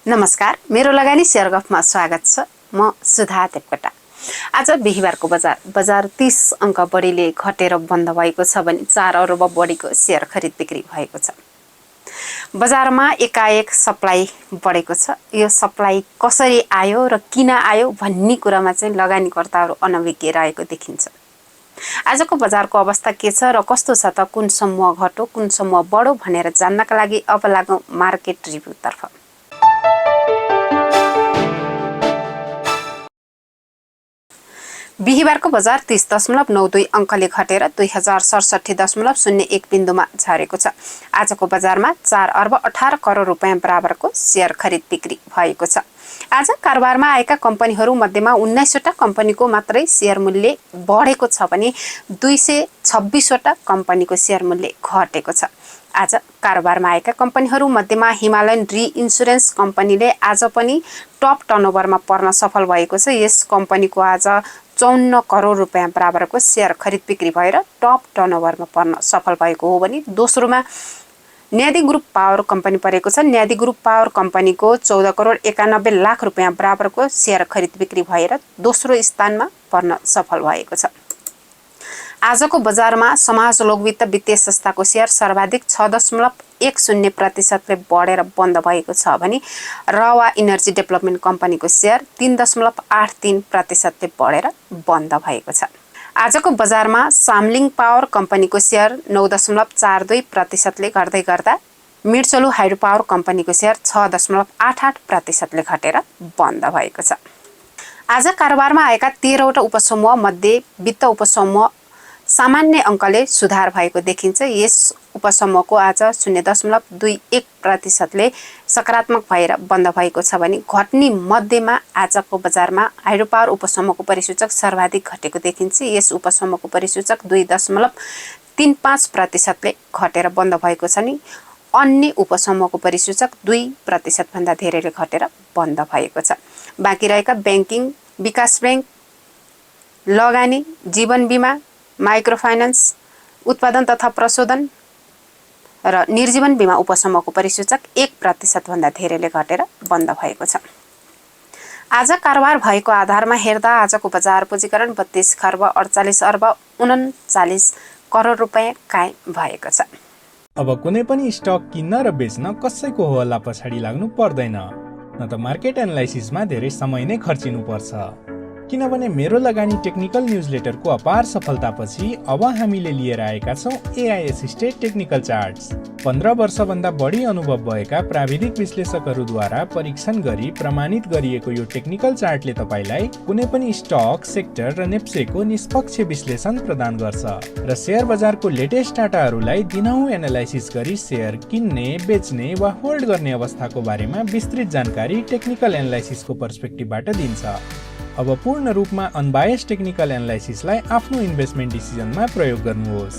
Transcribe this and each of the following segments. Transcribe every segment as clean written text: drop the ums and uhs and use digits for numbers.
नमस्कार, मेरो लगानी शेयर गफमा स्वागत छ। म सुधा देवकोटा। आज बिहीबारको बजार 30 अंक बढीले घटेर बन्द भएको छ भने 4 अर्ब बढीको शेयर खरिद बिक्री भएको छ। बजारमा एकाएक सप्लाई बढेको छ। यो सप्लाई कसरी आयो र किन आयो भन्ने कुरामा चाहिँ लगानीकर्ताहरू अनभिज्ञ रहेको देखिन्छ। आजको बजारको अवस्था के छ र कस्तो छ त, कुन समूह घट्यो कुन समूह बढ्यो भनेर जान्नका लागि अब लागौं मार्केट रिभ्यूतर्फ। बिहीबारको बजार 30.92 अंकले घटेर 2067.01 बिन्दुमा झरेको छ। आजको बजारमा 4 अर्ब 18 करोड रुपैयाँ बराबरको शेयर खरिद बिक्री भएको छ। आज कारोबारमा आएका कम्पनीहरू मध्येमा 19 वटा कम्पनीको मात्रै शेयर मूल्य बढेको छ भने 226 वटा कम्पनीको शेयर मूल्य घटेको छ। आज कारोबारमा आएका कम्पनीहरू मध्येमा हिमालयन री-इन्स्योरेन्स कम्पनीले आज पनि टप टर्नओभरमा पर्न सफल भएको छ। यस कम्पनीको आज 54 करोड रुपैयाँ बराबरको शेयर खरिद बिक्री भएर टप टर्नओभरमा पर्न सफल भएको हो भने दोस्रोमा न्यादी ग्रुप पावर कम्पनी परेको छ। न्यादी ग्रुप पावर कम्पनीको 14 करोड 91 लाख रुपैयाँ बराबरको शेयर खरिद बिक्री भएर दोस्रो स्थानमा पर्न सफल भएको छ। आजको बजारमा समाज लोकवित्त वित्तीय संस्थाको शेयर सर्वाधिक 6.10% बढेर बन्द भएको छ भने रवा इनर्जी डेभलपमेन्ट कम्पनीको शेयर 3.83% बढेर बन्द भएको छ। आजको बजारमा सामलिङ पावर कम्पनीको शेयर 9.42% घट्दै गर्दा मिर्चलु हाइड्रो पावर कम्पनीको शेयर 6.88% घटेर बन्द भएको छ। आज कारोबारमा आएका 13 वटा उपसमूह मध्ये वित्त उपसमूह सामान्य अंकले सुधार भएको देखिन्छ। यस उपसमूहको आज 0.21% सकारात्मक भएर बन्द भएको छ भने घट्ने मध्येमा आजको बजारमा हाइड्रो पावर उपसमूहको परिसूचक सर्वाधिक घटेको देखिन्छ। यस उपसमूहको परिसूचक 2.35% घटेर बन्द भएको छ नि अन्य उपसमूहको परिसूचक 2% भन्दा धेरैले घटेर बन्द भएको छ। बाँकी रहेका बैंकिङ, विकास बैंक, लगानी, जीवन बीमा, माइक्रो फाइनान्स, उत्पादन तथा प्रशोधन र निर्जीवन बीमा उपसमूहको परिसूचक 1% भन्दा धेरैले घटेर बन्द भएको छ। आज कारोबार भएको आधारमा हेर्दा आजको बजार पुँजीकरण 32 खर्ब 48 अर्ब 39 करोड रुपैयाँ कायम भएको छ। अब कुनै पनि स्टक किन्न र बेच्न कसैको हवाला पछाडि लाग्नु पर्दैन, न त मार्केट एनालाइसिसमा धेरै समय नै खर्चिनु पर्छ। किनभने मेरो लगानी टेक्निकल न्यूजलेटरको अपार सफलतापछि अब हामीले लिएर आएका छौं एआई असिस्टेड टेक्निकल चार्ट्स। 15 वर्षभन्दा बढी अनुभव भएका प्राविधिक विश्लेषकहरूद्वारा परीक्षण गरी प्रमाणित गरिएको यो टेक्निकल चार्टले तपाईलाई कुनै पनि स्टक, सेक्टर र नेप्सेको निष्पक्ष विश्लेषण प्रदान गर्छ र शेयर बजारको लेटेस्ट डाटाहरूलाई दिनहुँ एनालाइसिस गरी शेयर किन्ने, बेच्ने वा होल्ड गर्ने अवस्थाको बारेमा विस्तृत जानकारी टेक्निकल एनालाइसिसको पर्सपेक्टिभबाट दिन्छ। अब पूर्ण रूपमा अनबायस्ड टेक्निकल एनालाइसिसलाई आफ्नो इन्भेस्टमेन्ट डिसिजनमा प्रयोग गर्नुहोस्।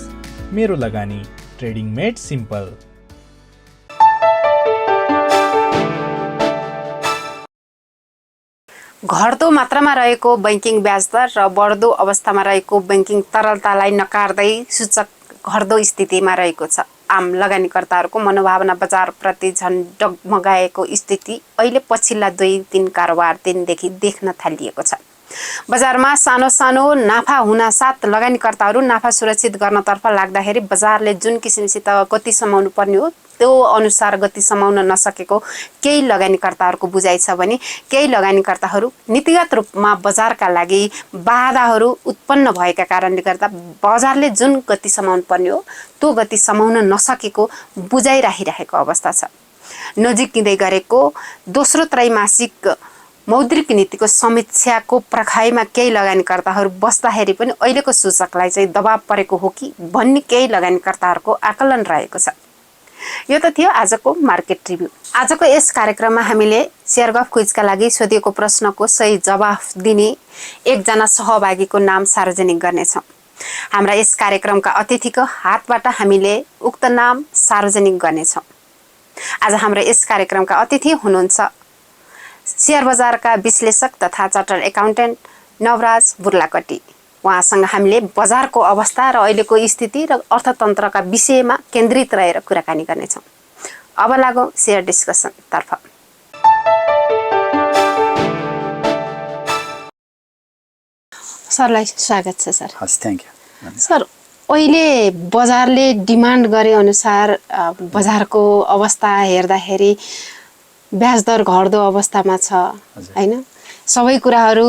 मेरो लगानी, ट्रेडिङ मेड सिम्पल। घट्दो मात्रामा रहेको बैंकिङ ब्याज दर र बढ्दो अवस्थामा रहेको बैंकिङ तरलतालाई नकार्दै सूचक घट्दो स्थितिमा रहेको छ। आम लगानीकर्ताहरूको मनोभावना बजारप्रति झन् डगमगाएको स्थिति अहिले पछिल्ला 2-3 कारोबार दिनदेखि देख्न थालिएको छ। बजारमा सानो सानो नाफा हुनासाथ लगानीकर्ताहरू नाफा सुरक्षित गर्नतर्फ लाग्दाखेरि बजारले जुन किसिमसित गति समाउनु पर्ने हो त्यो अनुसार गति समाउन नसकेको केही लगानीकर्ताहरूको बुझाइ छ भने केही लगानीकर्ताहरू नीतिगत रूपमा बजारका लागि बाधाहरू उत्पन्न भएका कारणले गर्दा बजारले जुन गति समाउनु पर्ने हो त्यो गति समाउन नसकेको बुझाइ राखिरहेको अवस्था छ। नजिकिँदै गरेको दोस्रो त्रैमासिक मौद्रिक नीतिको समीक्षाको प्रखाइमा केही लगानीकर्ताहरू बस्दाखेरि पनि अहिलेको सूचकलाई चाहिँ दबाव परेको हो कि भन्ने केही लगानीकर्ताहरूको आकलन रहेको छ। यो त थियो आजको मार्केट रिभ्यू। आजको यस कार्यक्रममा हामीले शेयर गफ क्विजका लागि सोधिएको प्रश्नको सही जवाफ दिने एकजना सहभागीको नाम सार्वजनिक गर्नेछौँ। हाम्रा यस कार्यक्रमका अतिथिको हातबाट हामीले उक्त नाम सार्वजनिक गर्नेछौँ। आज हाम्रो यस कार्यक्रमका अतिथि हुनुहुन्छ शेयर बजारका विश्लेषक तथा चार्टर्ड एकाउन्टेन्ट नवराज बुर्लाकटी। उहाँसँग हामीले बजारको अवस्था र अहिलेको स्थिति र अर्थतन्त्रका विषयमा केन्द्रित रहेर कुराकानी गर्नेछौँ। अब लागौँ शेयर डिस्कसन तर्फ। सरलाई स्वागत छ सर। हस्, थ्याङ्क यू। सर, अहिले बजारले डिमान्ड गरे अनुसार बजारको अवस्था हेर्दाखेरि ब्याज दर घट्दो अवस्थामा छ हैन? सबै कुराहरू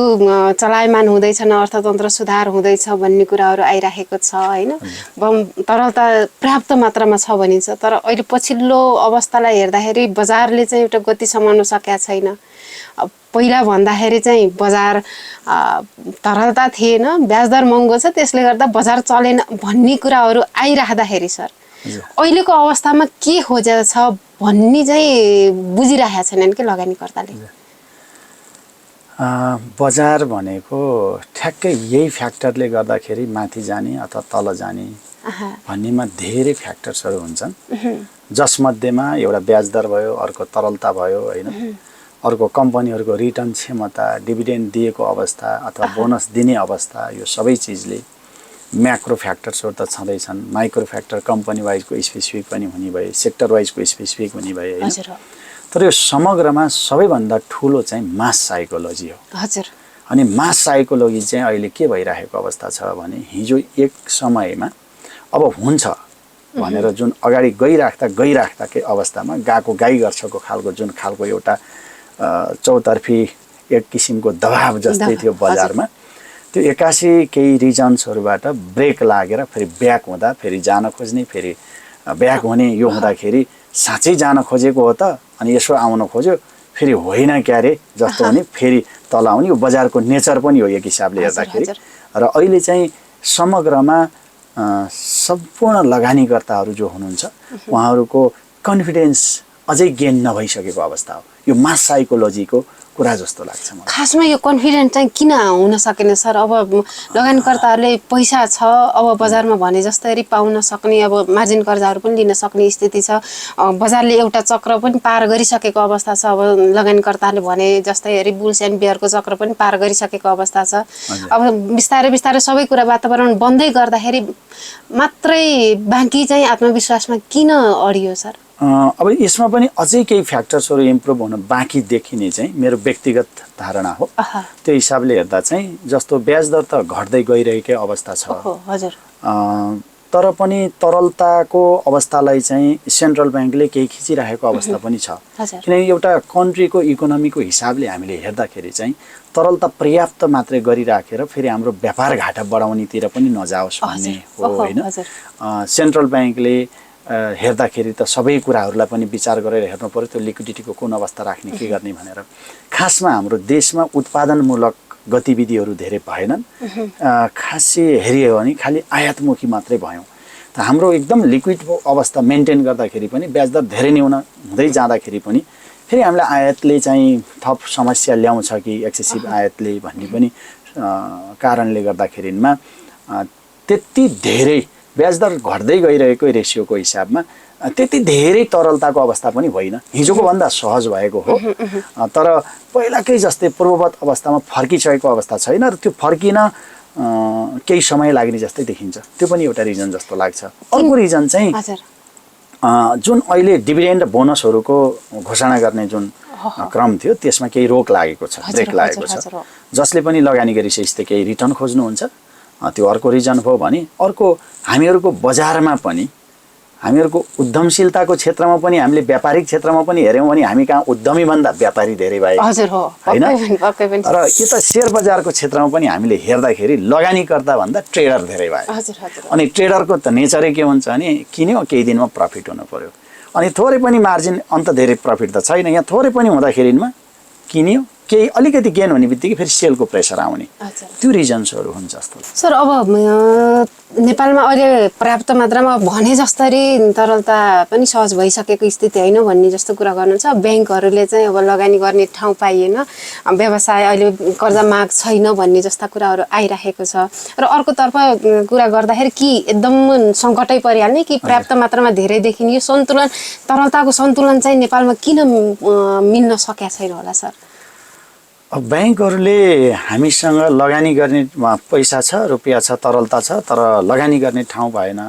चलायमान हुँदैछन्, अर्थतन्त्र सुधार हुँदैछ भन्ने कुराहरू आइराखेको छ हैन? तरलता पर्याप्त मात्रामा छ भनिन्छ, तर अहिले पछिल्लो अवस्थालाई हेर्दाखेरि बजारले चाहिँ एउटा गति समाउन सकेका छैन। पहिला भन्दाखेरि चाहिँ बजार तरलता थिएन, ब्याज दर महँगो छ, त्यसले गर्दा बजार चलेन भन्ने कुराहरू आइराख्दाखेरि सर अहिलेको अवस्थामा के खोजेको छ भन्ने चाहिँ बुझिरहेका छैनन् कि लगानीकर्ताले। बजार भनेको ठ्याक्कै यही फ्याक्टरले गर्दाखेरि माथि जाने अथवा तल जाने भन्नेमा धेरै फ्याक्टर्सहरू हुन्छन्, जसमध्येमा एउटा ब्याज दर भयो, अर्को तरलता भयो होइन, अर्को कम्पनीहरूको रिटर्न क्षमता, डिभिडेन्ड दिएको अवस्था अथवा बोनस दिने अवस्था, यो सबै चिजले म्याक्रो फ्याक्टर्सहरू त छँदैछन्। माइक्रो फ्याक्टर कम्पनी वाइजको स्पेसिफिक पनि हुने भए, सेक्टर वाइजको स्पेसिफिक हुने भए होइन, तर यो समग्रमा सबैभन्दा ठुलो चाहिँ मास साइकोलोजी हो। हजुर। अनि मास साइकोलोजी चाहिँ अहिले के भइरहेको अवस्था छ भने हिजो एक समयमा अब हुन्छ भनेर जुन अगाडि गइराख्दाकै अवस्थामा गएको गाई गर्छको खालको जुन खालको एउटा चौतर्फी एक किसिमको दबाब जस्तै थियो बजारमा, त्यो 81 केही रिजन्सहरूबाट ब्रेक लागेर फेरि ब्याक हुँदा फेरि जान खोज्ने, फेरि ब्याक हुने, यो हुँदाखेरि साँच्चै जान खोजेको हो त अनि यसो आउन खोज्यो फेरि होइन क्यारे जस्तो हुने, फेरि तल आउने, यो बजारको नेचर पनि हो एक हिसाबले हेर्दाखेरि। र अहिले चाहिँ समग्रमा सम्पूर्ण लगानीकर्ताहरू जो हुनुहुन्छ उहाँहरूको कन्फिडेन्स अझै गेन नभइसकेको अवस्था हो। यो मास साइकोलोजीको कुरा जस्तो लाग्छ मलाई। खासमा यो कन्फिडेन्स चाहिँ किन हुन सकेन सर? अब लगानीकर्ताहरूले पैसा छ, अब बजारमा भने जस्तै पाउन सक्ने, अब मार्जिन कर्जाहरू पनि लिन सक्ने स्थिति छ, बजारले एउटा चक्र पनि पार गरिसकेको अवस्था छ। अब लगानीकर्ताहरूले भने जस्तै बुल्स एन्ड बियरको चक्र पनि पार गरिसकेको अवस्था छ। अब बिस्तारै बिस्तारै सबै कुरा वातावरण बन्दै गर्दाखेरि मात्रै बाँकी चाहिँ आत्मविश्वासमा किन अडियो सर? अब यसमा पनि अझै केही फ्याक्टर्सहरू इम्प्रुभ हुन बाँकी देखिने चाहिँ मेरो व्यक्तिगत धारणा हो। त्यो हिसाबले हेर्दा चाहिँ जस्तो ब्याज दर त घट्दै गइरहेकै अवस्था छ, हजुर, तर पनि तरलताको अवस्थालाई चाहिँ सेन्ट्रल ब्याङ्कले केही खिचिरहेको अवस्था पनि छ। किनकि एउटा कन्ट्रीको इकोनोमीको हिसाबले हामीले हेर्दाखेरि चाहिँ तरलता पर्याप्त मात्रै गरिराखेर फेरि हाम्रो व्यापार घाटा बढाउनेतिर पनि नजाओस् भन्ने हो होइन। सेन्ट्रल ब्याङ्कले हेर्दाखेरि त सबै कुराहरूलाई पनि विचार गरेर हेर्नु पर्यो, त्यो लिक्विडिटीको कुन अवस्था राख्ने, के गर्ने भनेर। खासमा हाम्रो देशमा उत्पादनमूलक गतिविधिहरू धेरै भएनन्, खासै हेरियो भने खालि आयातमुखी मात्रै भयौँ। त हाम्रो एकदम लिक्विड अवस्था मेन्टेन गर्दाखेरि पनि ब्याज दर धेरै न्यून हुँदै जाँदाखेरि पनि फेरि हामीलाई आयातले चाहिँ थप समस्या ल्याउँछ कि एक्सेसिभ आयातले भन्ने पनि कारणले गर्दाखेरिमा त्यति धेरै ब्याज दर घट्दै गइरहेको रेसियोको हिसाबमा त्यति धेरै तरलताको अवस्था पनि होइन, हिजोको भन्दा सहज भएको हो। तर पहिलाकै जस्तै पूर्ववत अवस्थामा फर्किसकेको अवस्था छैन र त्यो फर्किन केही समय लाग्ने जस्तै देखिन्छ। त्यो पनि एउटा रिजन जस्तो लाग्छ। अर्को रिजन चाहिँ जुन अहिले डिभिडेन्ड र बोनसहरूको घोषणा गर्ने जुन क्रम थियो त्यसमा केही रोक लागेको छ, ब्रेक लागेको छ, जसले पनि लगानी गरिसकेपछि केही रिटर्न खोज्नुहुन्छ, त्यो अर्को रिजन हो भने अर्को हामीहरूको बजारमा पनि हामीहरूको उद्यमशीलताको क्षेत्रमा पनि हामीले व्यापारिक क्षेत्रमा पनि हेऱ्यौँ भने हामी कहाँ उद्यमीभन्दा व्यापारी धेरै भए होइन। र यता सेयर बजारको क्षेत्रमा पनि हामीले हेर्दाखेरि लगानीकर्ता भन्दा ट्रेडर धेरै भए। अनि ट्रेडरको त नेचरै के हुन्छ भने किन्यो केही दिनमा प्रफिट हुनु पर्यो, अनि थोरै पनि मार्जिन अन्त धेरै प्रफिट त छैन, यहाँ थोरै पनि हुँदाखेरिमा किन्यो, केही अलिकति गेन हुने बित्तिकै फेरि सेलको प्रेसर आउने, त्यो रिजन्सहरू हुन्छ जस्तो सर। अब नेपालमा अहिले पर्याप्त मात्रामा भने जस्तै तरलता पनि सहज भइसकेको स्थिति होइन भन्ने जस्तो कुरा गर्नुहुन्छ। ब्याङ्कहरूले चाहिँ अब लगानी गर्ने ठाउँ पाइएन, व्यवसाय अहिले कर्जा माग छैन भन्ने जस्ता कुराहरू आइराखेको छ। र अर्कोतर्फ कुरा गर्दाखेरि कि एकदम सङ्कटै परिहाल्ने कि पर्याप्त मात्रामा धेरै देखिने, यो सन्तुलन, तरलताको सन्तुलन चाहिँ नेपालमा किन मिल्न सकेका छैन होला सर? ब्याङ्कहरूले हामीसँग लगानी गर्ने पैसा छ, रुपियाँ छ, तरलता छ, तर लगानी गर्ने ठाउँ भएन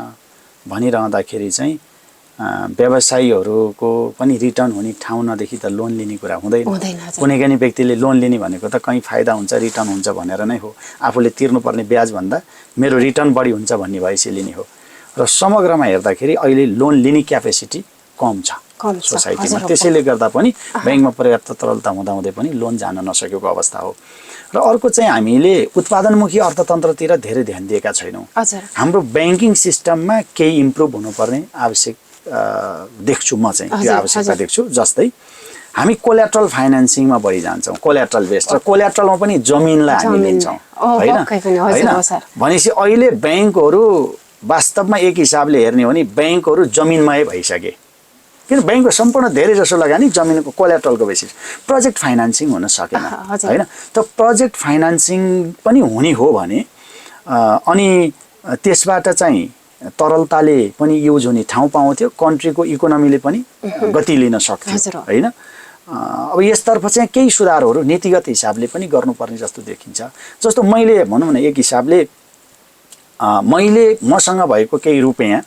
भनिरहँदाखेरि चाहिँ व्यवसायीहरूको पनि रिटर्न हुने ठाउँ नदेखि त लोन लिने कुरा हुँदैन। हजुर। कुनै पनि व्यक्तिले लोन लिने भनेको त कहीँ फाइदा हुन्छ रिटर्न हुन्छ भनेर नै हो। आफूले तिर्नुपर्ने ब्याजभन्दा मेरो रिटर्न बढी हुन्छ भन्ने भएपछि लिने हो। र समग्रमा हेर्दाखेरि अहिले लोन लिने क्यापेसिटी कम छ सोसाइटीमा। त्यसैले गर्दा पनि ब्याङ्कमा पर्याप्त तरलता हुँदाहुँदै पनि लोन जान नसकेको अवस्था हो। र अर्को चाहिँ हामीले उत्पादनमुखी अर्थतन्त्रतिर धेरै ध्यान दिएका छैनौँ। हाम्रो ब्याङ्किङ सिस्टममा केही इम्प्रुभ हुनुपर्ने आवश्यक देख्छु म चाहिँ, त्यो आवश्यकता देख्छु। जस्तै हामी कोल्याट्रल फाइनेन्सिङमा बढी जान्छौँ, कोल्याट्रल बेस्ड। र कोल्याट्रलमा पनि जमिनलाई हामी लिन्छौँ होइन। भनेपछि अहिले ब्याङ्कहरू वास्तवमा एक हिसाबले हेर्ने हो भने ब्याङ्कहरू जमिनमय भइसके। किन ब्याङ्कको सम्पूर्ण धेरै जसो लगानी जमिनको कोल्याट्रलको बेसिस। प्रोजेक्ट फाइनेन्सिङ हुन सकेन होइन। त प्रोजेक्ट फाइनेन्सिङ पनि हुने हो भने अनि त्यसबाट चाहिँ तरलताले पनि युज हुने ठाउँ पाउँथ्यो, कन्ट्रीको इकोनोमीले पनि गति लिन सक्थ्यो होइन। अब यसतर्फ चाहिँ केही सुधारहरू नीतिगत हिसाबले पनि गर्नुपर्ने जस्तो देखिन्छ। जस्तो मैले भनौँ न, एक हिसाबले मैले मसँग भएको केही रुपियाँ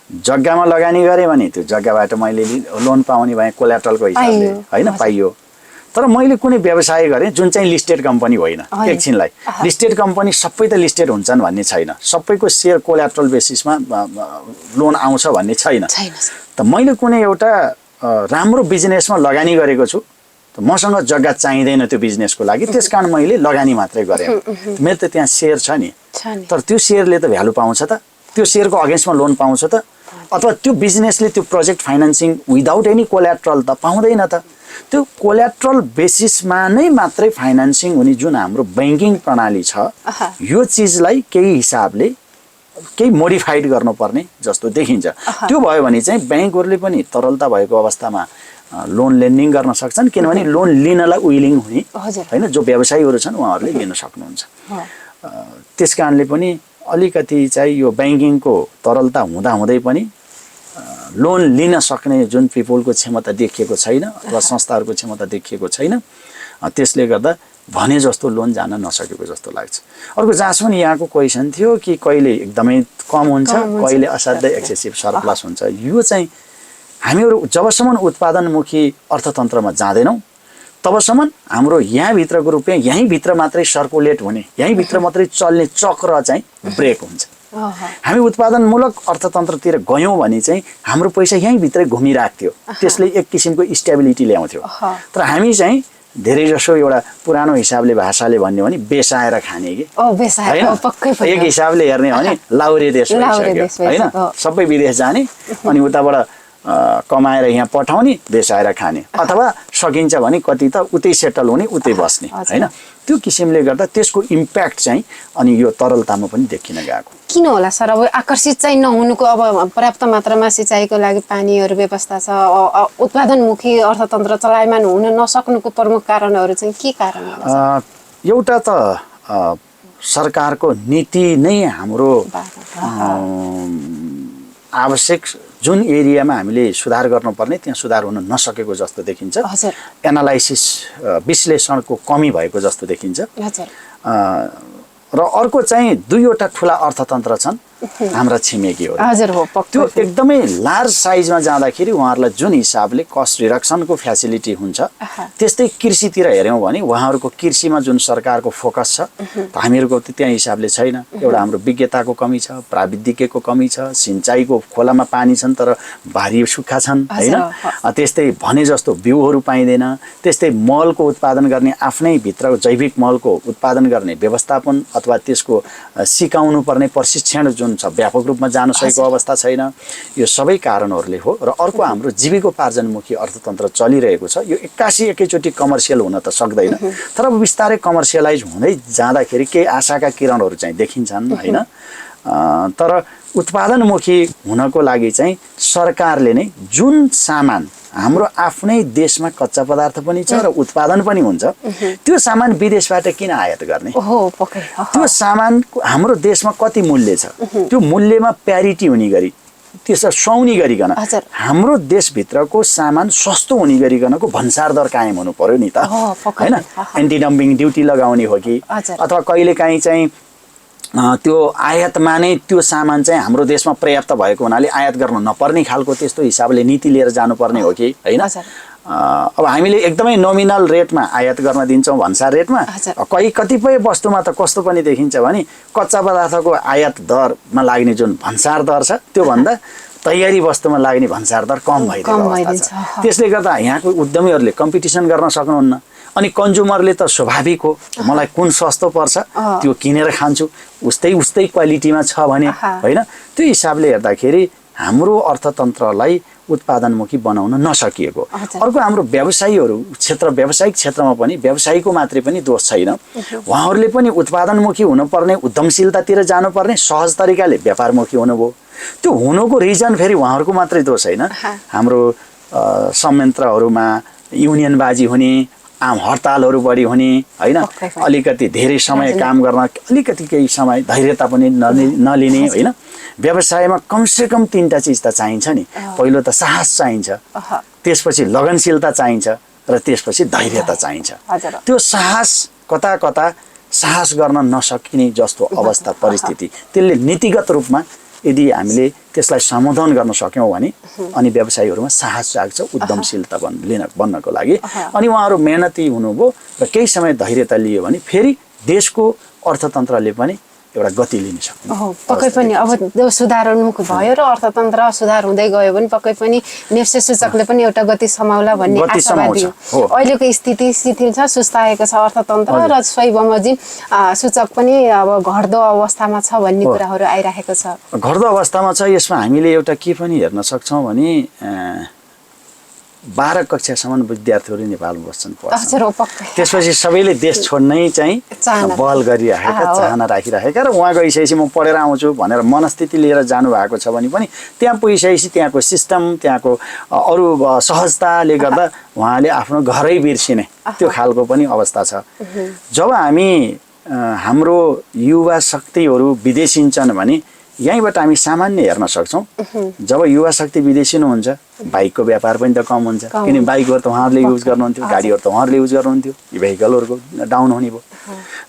जग्गामा लगानी गरेँ भने त्यो जग्गाबाट मैले लोन पाउने भएँ कोल्याट्रलको हिसाबले होइन, पाइयो। तर मैले कुनै व्यवसाय गरेँ जुन चाहिँ लिस्टेड कम्पनी होइन, एकछिनलाई लिस्टेड कम्पनी सबै त लिस्टेड हुन्छन् भन्ने छैन, सबैको सेयर कोल्याट्रल बेसिसमा लोन आउँछ भन्ने छैन। त मैले कुनै एउटा राम्रो बिजनेसमा लगानी गरेको छु, त मसँग जग्गा चाहिँदैन त्यो बिजनेसको लागि, त्यस कारण मैले लगानी मात्रै गरेँ। मेरो त त्यहाँ सेयर छ नि, तर त्यो सेयरले त भ्यालु पाउँछ त, त्यो सेयरको अगेन्स्टमा लोन पाउँछ त, अथवा त्यो बिजनेसले त्यो project financing without any collateral त पाउँदैन त। त्यो कोल्याट्रल बेसिसमा नै मात्रै फाइनेन्सिङ हुने जुन हाम्रो ब्याङ्किङ प्रणाली छ, यो चिजलाई केही हिसाबले केही मोडिफाइड गर्नुपर्ने जस्तो देखिन्छ। त्यो भयो भने चाहिँ ब्याङ्कहरूले पनि तरलता भएको अवस्थामा लोन लेन्डिङ गर्न सक्छन्, किनभने लोन लिनलाई विलिङ हुने होइन जो व्यवसायीहरू छन् उहाँहरूले लिन सक्नुहुन्छ। त्यस कारणले पनि अलिकति चाहिँ यो ब्याङ्किङको तरलता हुँदाहुँदै पनि लोन लिन सक्ने जुन पिपुलको क्षमता देखिएको छैन अथवा संस्थाहरूको क्षमता देखिएको छैन, त्यसले गर्दा भने जस्तो लोन जान नसकेको जस्तो लाग्छ। अर्को जहाँसम्म यहाँको क्वेसन थियो कि कहिले एकदमै कम हुन्छ, कहिले असाध्यै एक्सेसिभ सरप्लस हुन्छ, यो चाहिँ हामीहरू जबसम्म उत्पादनमुखी अर्थतन्त्रमा जाँदैनौँ तबसम्म हाम्रो यहाँभित्रको रुपियाँ यहीँभित्र मात्रै सर्कुलेट हुने, यहीँभित्र मात्रै चल्ने चक्र चाहिँ ब्रेक हुन्छ। हामी उत्पादनमूलक अर्थतन्त्रतिर गयौँ भने चाहिँ हाम्रो पैसा यहीँभित्रै घुमिरहेको थियो, त्यसले एक किसिमको स्टेबिलिटी ल्याउँथ्यो। तर हामी चाहिँ धेरै जसो एउटा पुरानो हिसाबले भाषाले भन्ने हो भने बेसाएर खाने कि होइन, एक हिसाबले हेर्ने हो भने लाउरे देश भइसक्यो होइन। सबै विदेश जाने अनि उताबाट कमाएर यहाँ पठाउने, बेसाएर खाने, अथवा सकिन्छ भने कति त उतै सेटल हुने, उतै बस्ने होइन। त्यो किसिमले गर्दा त्यसको इम्प्याक्ट चाहिँ अनि यो तरलतामा पनि देखिन गएको। किन होला सर? अब आकर्षित चाहिँ नहुनुको, अब पर्याप्त मात्रामा सिँचाइको लागि पानीहरू व्यवस्था छ, उत्पादनमुखी अर्थतन्त्र चलायमान हुन नसक्नुको प्रमुख कारणहरू चाहिँ के कारण होला? एउटा त सरकारको नीति नै हाम्रो आवश्यक जुन एरियामा हामीले सुधार गर्नुपर्ने त्यहाँ सुधार हुन नसकेको जस्तो देखिन्छ। एनालाइसिस विश्लेषणको कमी भएको जस्तो देखिन्छ। र अर्को चाहिँ दुईवटा ठुला अर्थतन्त्र छन् हाम्रा छिमेकीहरू। त्यो एकदमै लार्ज साइजमा जाँदाखेरि उहाँहरूलाई जुन हिसाबले कस्ट रिडक्सनको फ्यासिलिटी हुन्छ, त्यस्तै कृषितिर हेऱ्यौँ भने उहाँहरूको कृषिमा जुन सरकारको फोकस छ हामीहरूको त्यहाँ हिसाबले छैन। एउटा हाम्रो विज्ञताको कमी छ, प्राविधिकको कमी छ, सिँचाइको खोलामा पानी छन् तर भारी सुक्खा छन् होइन। त्यस्तै भने जस्तो बिउहरू पाइँदैन, त्यस्तै मलको उत्पादन गर्ने आफ्नै भित्र जैविक मलको उत्पादन गर्ने व्यवस्थापन अथवा त्यसको सिकाउनु पर्ने प्रशिक्षण जुन छ व्यापक रूपमा जान सकेको अवस्था छैन। यो सबै कारणहरूले हो। र अर्को हाम्रो जीविकोपार्जनमुखी अर्थतन्त्र चलिरहेको छ, यो एकैचोटि कमर्सियल हुन त सक्दैन, तर अब बिस्तारै कमर्सियलाइज हुँदै जाँदाखेरि केही आशाका किरणहरू चाहिँ देखिन्छन् होइन। तर उत्पादनमुखी हुनको लागि चाहिँ सरकारले नै जुन सामान हाम्रो आफ्नै देशमा कच्चा पदार्थ पनि छ र उत्पादन पनि हुन्छ, त्यो सामान विदेशबाट किन आयात गर्ने? त्यो सामान हाम्रो देशमा कति मूल्य छ, त्यो मूल्यमा प्यारिटी हुने गरी त्यसलाई सुहाउने गरिकन हाम्रो देशभित्रको सामान सस्तो हुने गरिकनको भन्सार दर कायम हुनु पर्यो नि त होइन। एन्टी डम्पिङ ड्युटी लगाउने हो कि अथवा कहिलेकाहीँ चाहिँ त्यो आयातमा नै त्यो सामान चाहिँ हाम्रो देशमा पर्याप्त भएको हुनाले आयात गर्न नपर्ने खालको त्यस्तो हिसाबले नीति लिएर जानुपर्ने हो कि होइन। अब हामीले एकदमै नोमिनल रेटमा आयात गर्न दिन्छौँ भन्सार रेटमा, कतिपय वस्तुमा त कस्तो पनि देखिन्छ भने कच्चा पदार्थको आयात दरमा लाग्ने जुन भन्सार दर छ त्योभन्दा तयारी वस्तुमा लाग्ने भन्सार दर कम भइदिएको अवस्था छ। त्यसले गर्दा यहाँको उद्यमीहरूले कम्पिटिसन गर्न सक्नुहुन्न। अनि कन्ज्युमरले त स्वाभाविक हो, मलाई कुन सस्तो पर्छ त्यो किनेर खान्छु, उस्तै क्वालिटीमा छ भने होइन। त्यो हिसाबले हेर्दाखेरि हाम्रो अर्थतन्त्रलाई उत्पादनमुखी बनाउन नसकिएको। अर्को हाम्रो व्यावसायिक क्षेत्रमा पनि व्यवसायीको मात्रै पनि दोष छैन, उहाँहरूले पनि उत्पादनमुखी हुनुपर्ने, उद्यमशीलतातिर जानुपर्ने, सहज तरिकाले व्यापारमुखी हुनुभयो। त्यो हुनुको रिजन फेरि उहाँहरूको मात्रै दोष होइन, हाम्रो संयन्त्रहरूमा युनियनबाजी हुने, आम हडतालहरू बढी हुने होइन, अलिकति धेरै समय काम गर्न अलिकति केही समय धैर्यता पनि नलिने होइन। व्यवसायमा कमसेकम 3टा चिज त चाहिन्छ नि। पहिलो त साहस चाहिन्छ, त्यसपछि लगनशीलता चाहिन्छ र त्यसपछि धैर्यता चाहिन्छ। त्यो साहस कता साहस गर्न नसकिने जस्तो अवस्था परिस्थिति, त्यसले नीतिगत रूपमा यदि हामीले त्यसलाई समाधान गर्न सक्यौँ भने अनि व्यवसायीहरूमा साहस जाग्छ उद्यमशीलता बन्नको लागि। अनि उहाँहरू मेहनती हुनुभयो र केही समय धैर्यता लियो भने फेरि देशको अर्थतन्त्रले पनि एउटा गति लिन सक्छ। पक्कै पनि अब सुधारोन्मुख भयो र अर्थतन्त्र सुधार हुँदै गयो भने पक्कै पनि नेप्से सूचकले पनि एउटा गति समाउला भन्ने आशावादी हो। अहिलेको स्थिति शिथिल छ, सुस्ताएको छ अर्थतन्त्र र सोही बमोजिम सूचक पनि अब घट्दो अवस्थामा छ भन्ने कुराहरू आइरहेको छ। घट्दो अवस्थामा छ। यसमा हामीले एउटा के पनि हेर्न सक्छौँ भने 12 कक्षासम्म विद्यार्थीहरू नेपालमा बस्छन्, त्यसपछि सबैले देश छोड्नै चाहिँ बहल गरिरहेका, चाहना राखिरहेका र उहाँ गइसकेपछि म पढेर आउँछु भनेर मनस्थिति लिएर जानुभएको छ भने पनि त्यहाँ पुगिसकेपछि त्यहाँको सिस्टम, त्यहाँको अरू सहजताले गर्दा उहाँले आफ्नो घरै बिर्सिने त्यो खालको पनि अवस्था छ। जब हामी हाम्रो युवा शक्तिहरू विदेशिन्छन् भने यहीँबाट हामी सामान्य हेर्न सक्छौँ। जब युवा शक्ति विदेशिनुहुन्छ बाइकको व्यापार पनि त कम हुन्छ, किनभने बाइकहरू त उहाँहरूले युज गर्नुहुन्थ्यो, गाडीहरू त उहाँहरूले युज गर्नुहुन्थ्यो, यी भेहिकलहरूको डाउन हुने भयो।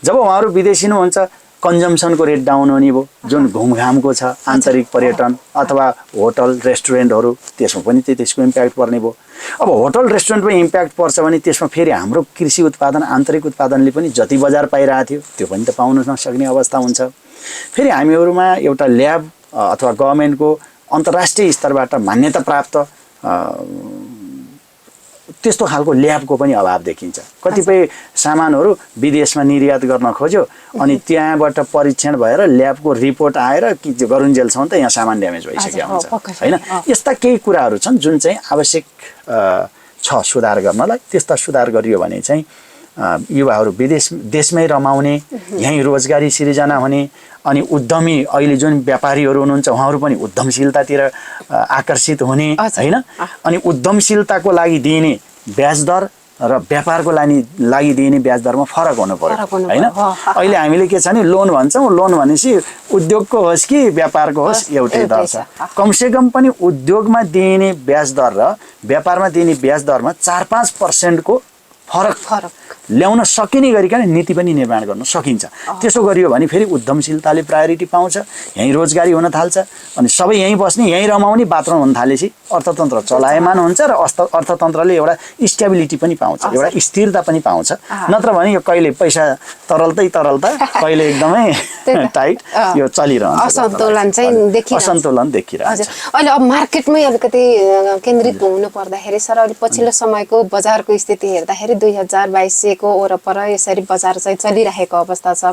जब उहाँहरू विदेशिनुहुन्छ कन्जम्सनको रेट डाउन हुने भयो, जुन घुमघामको छ आन्तरिक पर्यटन अथवा होटल रेस्टुरेन्टहरू त्यसमा पनि त्यसको इम्प्याक्ट पर्ने भयो। अब होटल रेस्टुरेन्टमा इम्प्याक्ट पर्छ भने त्यसमा फेरि हाम्रो कृषि उत्पादन, आन्तरिक उत्पादनले पनि जति बजार पाइरहेको थियो त्यो पनि त पाउन नसक्ने अवस्था हुन्छ। फेरि हामीहरूमा एउटा ल्याब अथवा गभर्मेन्टको अन्तर्राष्ट्रिय स्तरबाट मान्यता प्राप्त त्यस्तो खालको ल्याबको पनि अभाव देखिन्छ। कतिपय सामानहरू विदेशमा निर्यात गर्न खोज्यो अनि त्यहाँबाट परीक्षण भएर ल्याबको रिपोर्ट आएर कि गरुन्जेलसम्म त यहाँ सामान ड्यामेज भइसकेको हुन्छ होइन। यस्ता केही कुराहरू छन् जुन चाहिँ आवश्यक छ सुधार गर्नलाई। त्यस्ता सुधार गरियो भने चाहिँ युवाहरू देशमै रमाउने, यहीँ रोजगारी सिर्जना हुने, अनि उद्यमी अहिले जुन व्यापारीहरू हुनुहुन्छ उहाँहरू पनि उद्यमशीलतातिर आकर्षित हुने होइन। अनि उद्यमशीलताको लागि दिइने ब्याज दर र व्यापारको लागि दिइने ब्याज दरमा फरक हुनु पर्यो होइन। अहिले हामीले के छ भने लोन भन्छौँ, लोन भनेपछि उद्योगको होस् कि व्यापारको होस् एउटै दर छ। कमसेकम पनि उद्योगमा दिइने ब्याज दर र व्यापारमा दिइने ब्याज दरमा 4-5% को फरक ल्याउन सकिने गरिकन नीति पनि निर्माण गर्न सकिन्छ। त्यसो गरियो भने फेरि उद्यमशीलताले प्रायोरिटी पाउँछ, यहीँ रोजगारी हुन थाल्छ, अनि सबै यहीँ बस्ने, यहीँ रमाउने वातावरण हुन थालेपछि अर्थतन्त्र चलायमान हुन्छ र अर्थतन्त्रले एउटा स्टेबिलिटी पनि पाउँछ, एउटा स्थिरता पनि पाउँछ। नत्र भने यो कहिले पैसा तरलता कहिले एकदमै टाइट यो चलिरहन्छ, असन्तुलन देखिरहन्छ। अहिले अब मार्केटमै अलिकति केन्द्रित हुनु पर्दाखेरि सर अहिले पछिल्लो समयको बजारको स्थिति हेर्दाखेरि 2022 को वरपर यसरी बजार चाहिँ चलिरहेको अवस्था छ।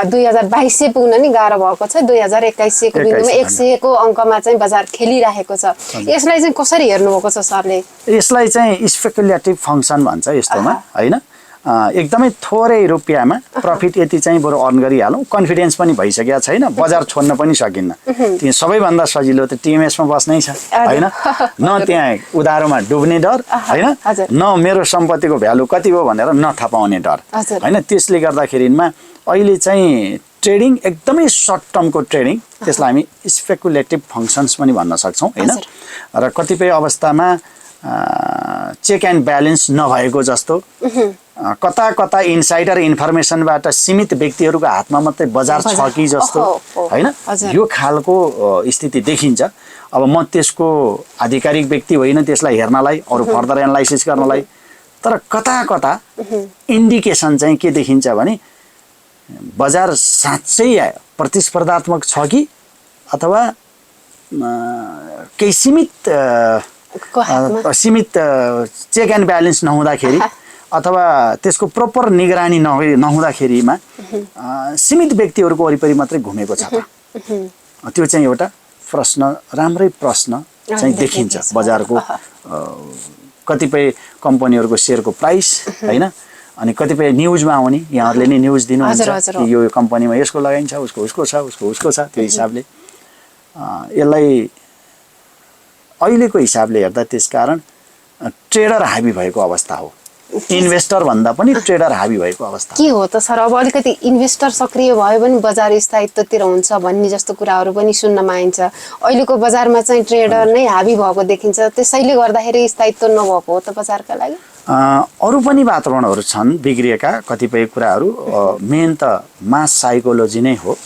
2022 पुग्न नि गाह्रो भएको छ, 2021 को बिन्दुमा 100 को अङ्कमा चाहिँ बजार खेलिरहेको छ। यसलाई चाहिँ कसरी हेर्नुभएको छ सरले? यसलाई चाहिँ स्पेकुलेटिभ फङ्सन भन्छ यस्तोमा होइन। एकदमै थोरै रुपियाँमा प्रफिट यति चाहिँ बरु अर्न गरिहालौँ, कन्फिडेन्स पनि भइसकेको छैन, बजार छोड्न पनि सकिन्न। त्यो सबैभन्दा सजिलो त टिएमएसमा बस्नै छ होइन। न त्यहाँ उधारोमा डुब्ने डर होइन, न मेरो सम्पत्तिको भ्यालु कति हो भनेर नथाहा पाउने डर होइन। त्यसले गर्दाखेरिमा अहिले चाहिँ ट्रेडिङ एकदमै सर्ट टर्मको ट्रेडिङ, त्यसलाई हामी स्पेकुलेटिभ फङ्सन्स पनि भन्न सक्छौँ होइन। र कतिपय अवस्थामा चेक एन्ड ब्यालेन्स नभएको जस्तो, कता कता इनसाइडर इन्फर्मेसनबाट सीमित व्यक्तिहरूको हातमा मात्रै बजार छ कि जस्तो, होइन, यो खालको स्थिति देखिन्छ। अब म त्यसको आधिकारिक व्यक्ति होइन त्यसलाई हेर्नलाई, अरू फर्दर एनालाइसिस गर्नलाई, तर कता कता इन्डिकेसन चाहिँ के देखिन्छ भने बजार साँच्चै प्रतिस्पर्धात्मक छ कि अथवा केही सीमित चेक एन्ड ब्यालेन्स नहुँदाखेरि अथवा त्यसको प्रपर निगरानी नहुँदाखेरिमा सीमित व्यक्तिहरूको वरिपरि मात्रै घुमेको छ त, त्यो चाहिँ एउटा प्रश्न, राम्रै प्रश्न चाहिँ देखिन्छ। बजारको कतिपय कम्पनीहरूको सेयरको प्राइस, होइन, अनि कतिपय न्युजमा आउने, यहाँहरूले नै न्युज दिनुहुन्छ कि यो कम्पनीमा यसको लगाइन्छ, उसको छ, त्यो हिसाबले यसलाई अहिलेको हिसाबले हेर्दा त्यसकारण ट्रेडर हाबी भएको अवस्था हो, इन्भेस्टर भन्दा पनि ट्रेडर हाबी भएको अवस्था के हो त सर? अब अलिकति इन्भेस्टर सक्रिय भयो भने बजार स्थायित्वतिर हुन्छ भन्ने जस्तो कुराहरू पनि सुन्न पाइन्छ। अहिलेको बजारमा चाहिँ ट्रेडर नै हाबी भएको देखिन्छ, त्यसैले गर्दाखेरि स्थायित्व नभएको हो त बजारका लागि? अरू पनि वातावरणहरू छन् बिग्रिएका कतिपय कुराहरू। मेन त मास साइकोलोजी नै हो।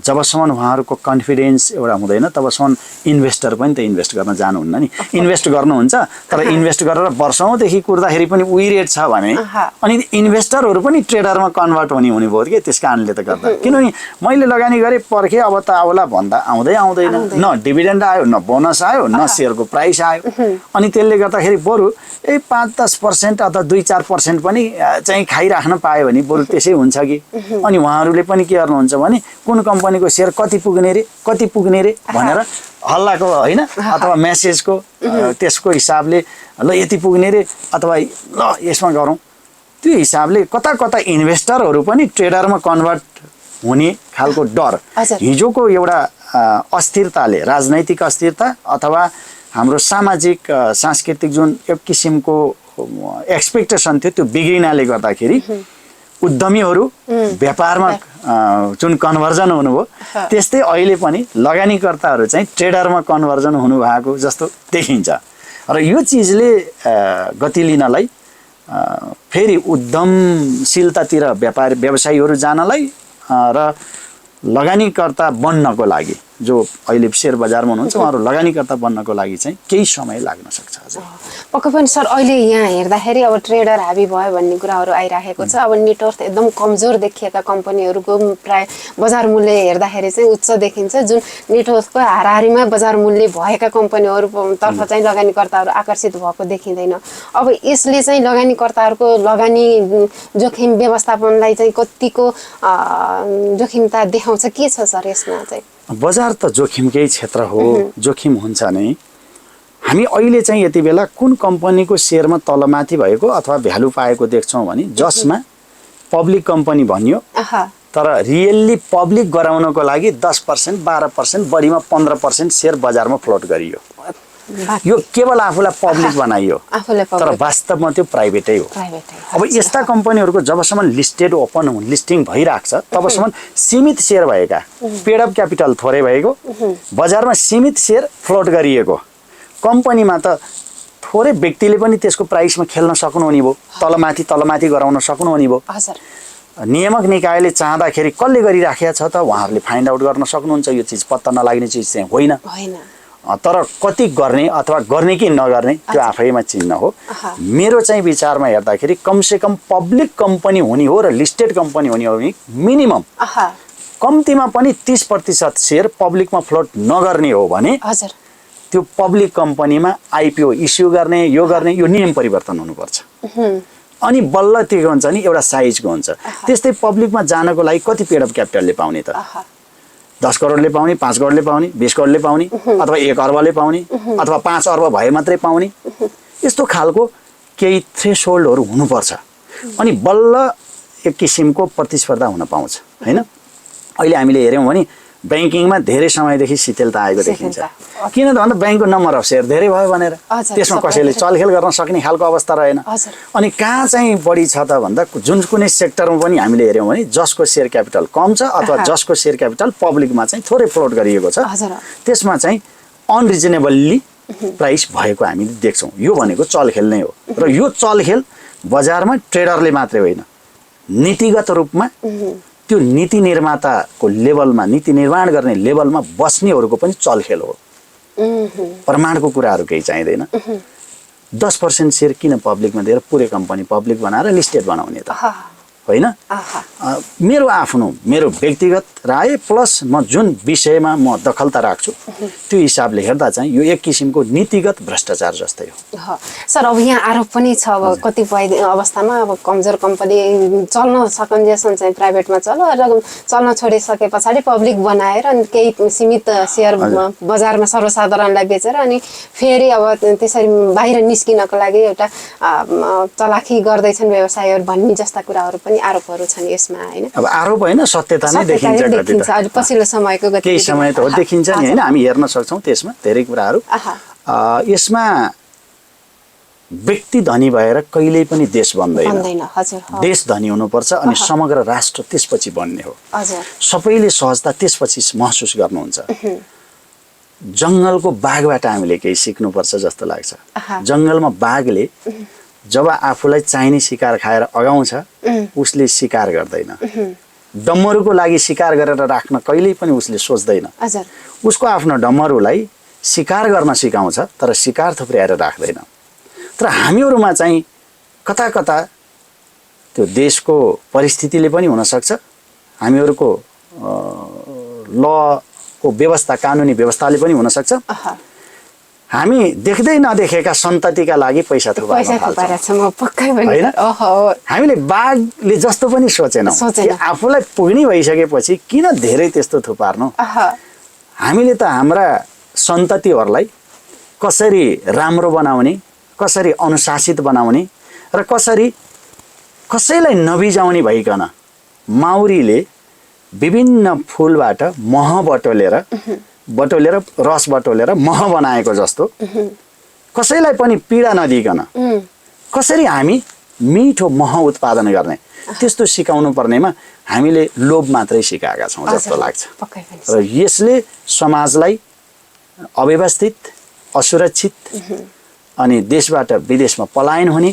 जबसम्म उहाँहरूको कन्फिडेन्स एउटा हुँदैन तबसम्म इन्भेस्टर पनि त इन्भेस्ट गर्न जानुहुन्न नि। इन्भेस्ट गर्नुहुन्छ तर इन्भेस्ट गरेर वर्षौँदेखि कुर्दाखेरि पनि उही रेट छ भने अनि इन्भेस्टरहरू पनि ट्रेडरमा कन्भर्ट हुने भयो कि त्यस कारणले त गर्दा। किनभने मैले लगानी गरेँ पर्खेँ अब त आउला भन्दा आउँदैन, न डिभिडेन्ड आयो, न बोनस आयो, न सेयरको प्राइस आयो। अनि त्यसले गर्दाखेरि बरु 5-10% अथवा 2-4% पनि चाहिँ खाइराख्न पायो भने बरु त्यसै हुन्छ कि। अनि उहाँहरूले पनि के गर्नुहुन्छ भने कुन कम्पनीको सेयर कति पुग्ने रे भनेर हल्लाको होइन अथवा मेसेजको त्यसको हिसाबले ल यति पुग्ने रे अथवा ल यसमा गरौँ, त्यो हिसाबले कता कता इन्भेस्टरहरू पनि ट्रेडरमा कन्भर्ट हुने खालको डर हिजोको एउटा अस्थिरताले, राजनैतिक अस्थिरता अथवा हाम्रो सामाजिक सांस्कृतिक जुन एक किसिमको एक्सपेक्टेसन थियो त्यो बिग्रिनाले गर्दाखेरि उद्यमीहरू व्यापारमा जुन कन्भर्जन हुनुभयो त्यस्तै अहिले पनि लगानीकर्ताहरू चाहिँ ट्रेडरमा कन्भर्जन हुनुभएको जस्तो देखिन्छ। र यो चिजले गति लिनलाई फेरि उद्यमशीलतातिर व्यवसायीहरू जानलाई र लगानीकर्ता बन्नको लागि जो अहिले सेयर बजारमा हुनुहुन्छ उहाँहरू लगानीकर्ता बन्नको लागि चाहिँ केही समय लाग्न सक्छ। अझै पक्कै पनि सर अहिले यहाँ हेर्दाखेरि अब ट्रेडर हाबी भयो भन्ने कुराहरू आइराखेको छ। अब नेटवर्थ एकदम कमजोर देखिएका कम्पनीहरूको प्राय बजार मूल्य हेर्दाखेरि चाहिँ उच्च देखिन्छ, जुन नेटवर्थको हाराहारीमा बजार मूल्य भएका कम्पनीहरूतर्फ चाहिँ लगानीकर्ताहरू आकर्षित भएको देखिँदैन। अब यसले चाहिँ लगानीकर्ताहरूको लगानी जोखिम व्यवस्थापनलाई चाहिँ कतिको जोखिमता देखाउँछ, के छ सर यसमा चाहिँ? बजार त जोखिमकै क्षेत्र हो, जोखिम हुन्छ नै। हामी अहिले चाहिँ यति बेला कुन कम्पनीको सेयरमा तलमाथि भएको अथवा भ्यालु पाएको देख्छौँ भने जसमा पब्लिक कम्पनी भनियो तर रियल्ली पब्लिक गराउनको लागि 10%, 12%, बढीमा 15% सेयर बजारमा फ्लोट गरियो। यो केवल आफूलाई पब्लिक बनाइयो तर वास्तवमा त्यो प्राइभेटै हो। अब यस्ता कम्पनीहरूको जबसम्म लिस्टिङ भइराख्छ तबसम्म सीमित सेयर भएका, पेड अप क्यापिटल थोरै भएको, बजारमा सीमित सेयर फ्लोट गरिएको कम्पनीमा त थोरै व्यक्तिले पनि त्यसको प्राइसमा खेल्न सक्नुहुने भयो, तलमाथि गराउन सक्नुहुने भयो। नियामक निकायले चाहँदाखेरि कसले गरिराखेको छ त उहाँहरूले फाइन्ड आउट गर्न सक्नुहुन्छ। यो चिज पत्ता नलाग्ने चिज चाहिँ होइन, तर कति गर्ने अथवा गर्ने कि नगर्ने त्यो आफैमा चिन्ह हो। मेरो चाहिँ विचारमा हेर्दाखेरि कमसेकम पब्लिक कम्पनी हुने हो र लिस्टेड कम्पनी हुने हो भने मिनिमम कम्तीमा पनि 30% सेयर पब्लिकमा फ्लोट नगर्ने हो भने त्यो पब्लिक कम्पनीमा आइपिओ इस्यु गर्ने, यो नियम परिवर्तन हुनुपर्छ। अनि बल्ल त्यो हुन्छ नि एउटा साइजको हुन्छ। त्यस्तै पब्लिकमा जानको लागि कति पेड अप क्यापिटलले पाउने त? 10 करोडले पाउने, 5 करोडले पाउने, 20 करोडले पाउने अथवा 1 अर्बले पाउने अथवा 5 अर्ब भए मात्रै पाउने, यस्तो खालको केही थ्रेसहोल्डहरू हुनुपर्छ। अनि बल्ल एक किसिमको प्रतिस्पर्धा हुन पाउँछ, होइन? अहिले हामीले हेऱ्यौँ भने ब्याङ्किङमा धेरै समयदेखि शिथिलता आएको देखिन्छ। किन त भन्दा ब्याङ्कको नम्बर अफ सेयर धेरै भयो भनेर त्यसमा कसैले चलखेल गर्न सक्ने खालको अवस्था रहेन। अनि कहाँ चाहिँ बढी छ त भन्दा जुन कुनै सेक्टरमा पनि हामीले हेऱ्यौँ भने जसको सेयर क्यापिटल कम छ अथवा जसको सेयर क्यापिटल पब्लिकमा चाहिँ थोरै फ्लोट गरिएको छ त्यसमा चाहिँ अनरिजनेबल्ली प्राइस भएको हामीले देख्छौँ। यो भनेको चलखेल नै हो र यो चलखेल बजारमा ट्रेडरले मात्रै होइन, नीतिगत रूपमा त्यो नीति निर्माताको लेभलमा, नीति निर्माण गर्ने लेभलमा बस्नेहरूको पनि चलखेल हो। प्रमाणको कुराहरू केही चाहिँदैन। 10% सेयर किन पब्लिकमा दिएर पुरै कम्पनी पब्लिक बनाएर लिस्टेड बनाउने त होइन? मेरो व्यक्तिगत राय प्लस म जुन विषयमा म दखलता राख्छु त्यो हिसाबले हेर्दा चाहिँ यो एक किसिमको नीतिगत भ्रष्टाचार जस्तै हो। सर अब यहाँ आरोप पनि छ, अब कतिपय अवस्थामा अब कमजोर कम्पनी चल्न सकिन्जेसन चाहिँ प्राइभेटमा चल्न छोडिसके पछाडि पब्लिक बनाएर अनि केही सीमित सेयर बजारमा सर्वसाधारणलाई बेचेर अनि फेरि अब त्यसरी बाहिर निस्किनको लागि एउटा चलाखी गर्दैछन् व्यवसायहरू भन्ने जस्ता कुराहरू पनि आरोपहरू छन् यसमा हैन? अब आरोप होइन, सत्यता नै देखिन्छ। अहिले पछिल्लो समयको गतिविधि केही समय त हो देखिन्छ नि हैन, हामी हेर्न सक्छौँ त्यसमा धेरै कुराहरू। यसमा व्यक्ति धनी भएर कहिल्यै पनि देश बन्दैन। देश धनी हुनुपर्छ अनि समग्र राष्ट्र त्यसपछि बन्ने हो। सबैले सहजता त्यसपछि महसुस गर्नुहुन्छ। जङ्गलको बाघबाट हामीले केही सिक्नुपर्छ जस्तो लाग्छ। जङ्गलमा बाघले जब आफूलाई चाहिने शिकार खाएर अगाउँछ उसले शिकार गर्दैन। डम्मरुको लागि शिकार गरेर राख्न कहिल्यै पनि उसले सोच्दैन। उसको आफ्नो डम्मरुलाई शिकार गर्न सिकाउँछ तर शिकार थुप्र्याएर राख्दैन। तर हामीहरूमा चाहिँ कता कता त्यो देशको परिस्थितिले पनि हुनसक्छ, हामीहरूको लको व्यवस्था, कानुनी व्यवस्थाले पनि हुनसक्छ, हामी देख्दै नदेखेका सन्ततिका लागि पैसा थुपार्न थाल्छौँ हैन? हामीले बाघले जस्तो पनि सोचेनौँ कि आफूलाई पुग्ने भइसकेपछि किन धेरै त्यस्तो थुपार्नु। हामीले त हाम्रा सन्ततिहरूलाई कसरी राम्रो बनाउने, कसरी अनुशासित बनाउने र कसरी कसैलाई नबिजाउने भइकन माउरीले विभिन्न फुलबाट मह बटोलेर रस बटोलेर मह बनाएको जस्तो कसैलाई पनि पीडा नदिकन कसरी हामी मिठो मह उत्पादन गर्ने त्यस्तो सिकाउनु पर्नेमा हामीले लोभ मात्रै सिकाएका छौँ जस्तो लाग्छ। र यसले समाजलाई अव्यवस्थित, असुरक्षित अनि देशबाट विदेशमा पलायन हुने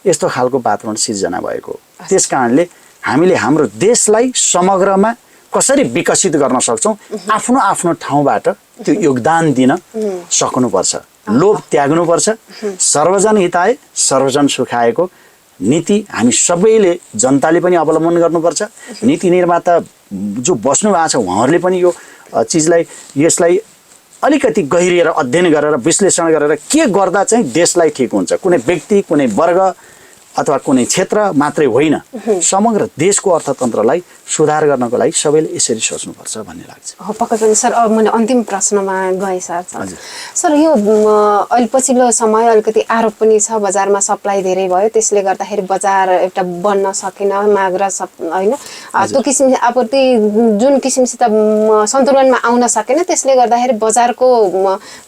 यस्तो खालको वातावरण सिर्जना भएको। त्यसकारणले हामीले हाम्रो देशलाई समग्रमा कसरी विकसित गर्न सक्छौँ आफ्नो आफ्नो ठाउँबाट त्यो योगदान दिन सक्नुपर्छ। लोभ त्याग्नुपर्छ। सर्वजन हिताय सर्वजन सुखायको नीति हामी सबैले, जनताले पनि अवलम्बन गर्नुपर्छ। नीति निर्माता जो बस्नु भएको छ उहाँहरूले पनि यो चिजलाई, यसलाई अलिकति गहिरिएर अध्ययन गरेर विश्लेषण गरेर के गर्दा चाहिँ देशलाई ठिक हुन्छ, कुनै व्यक्ति, कुनै वर्ग अथवा कुनै क्षेत्र मात्रै होइन, समग्र देशको अर्थतन्त्रलाई सुधार गर्नको लागि सबैले यसरी सोच्नुपर्छ भन्ने लाग्छ। पक्कै पनि सर। अब मैले अन्तिम प्रश्नमा गएँ सर। सर यो अहिले पछिल्लो समय अलिकति आरोप पनि छ, बजारमा सप्लाई धेरै भयो, त्यसले गर्दाखेरि बजार एउटा बन्न सकेन, माग र होइन त्यो किसिम आपूर्ति जुन किसिमसित सन्तुलनमा आउन सकेन, त्यसले गर्दाखेरि बजारको